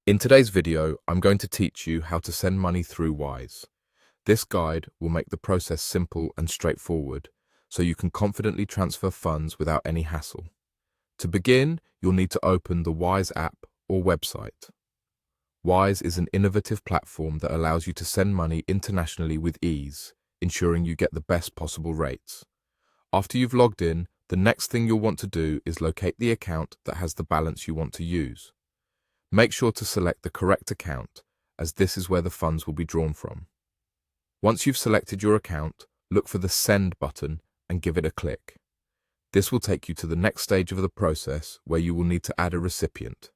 In today's video, I'm going to teach you how to send money through Wise. This guide will make the process simple and straightforward, so you can confidently transfer funds without any hassle. To begin, you'll need to open the Wise app or website. Wise is an innovative platform that allows you to send money internationally with ease, ensuring you get the best possible rates. After you've logged in, the next thing you'll want to do is locate the account that has the balance you want to use. Make sure to select the correct account, as this is where the funds will be drawn from. Once you've selected your account, look for the Send button and give it a click. This will take you to the next stage of the process where you will need to add a recipient.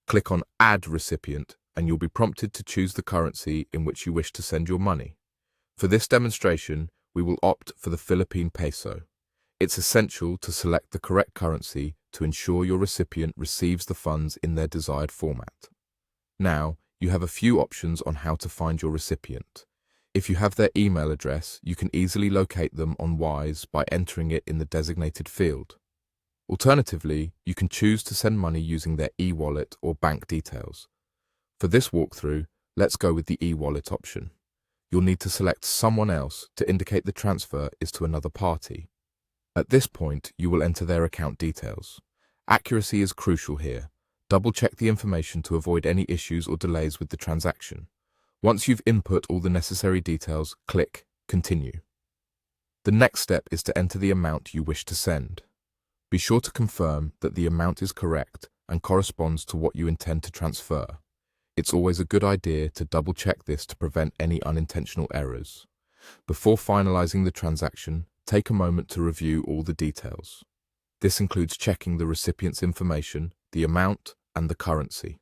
Click on Add Recipient and you'll be prompted to choose the currency in which you wish to send your money. For this demonstration, we will opt for the Philippine peso. It's essential to select the correct currency to ensure your recipient receives the funds in their desired format. Now, you have a few options on how to find your recipient. If you have their email address, you can easily locate them on Wise by entering it in the designated field. Alternatively, you can choose to send money using their e-wallet or bank details. For this walkthrough, let's go with the e-wallet option. You'll need to select someone else to indicate the transfer is to another party. At this point, you will enter their account details. Accuracy is crucial here. Double-check the information to avoid any issues or delays with the transaction. Once you've input all the necessary details, click Continue. The next step is to enter the amount you wish to send. Be sure to confirm that the amount is correct and corresponds to what you intend to transfer. It's always a good idea to double-check this to prevent any unintentional errors. Before finalizing the transaction, take a moment to review all the details. This includes checking the recipient's information, the amount, and the currency.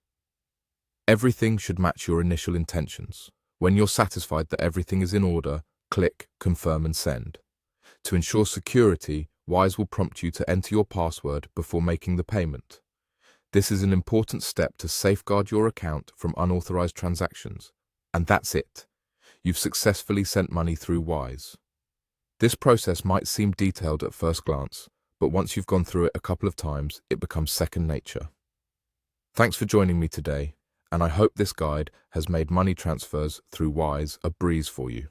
Everything should match your initial intentions. When you're satisfied that everything is in order, click Confirm and Send. To ensure security, Wise will prompt you to enter your password before making the payment. This is an important step to safeguard your account from unauthorized transactions. And that's it. You've successfully sent money through Wise. This process might seem detailed at first glance, but once you've gone through it a couple of times, it becomes second nature. Thanks for joining me today, and I hope this guide has made money transfers through Wise a breeze for you.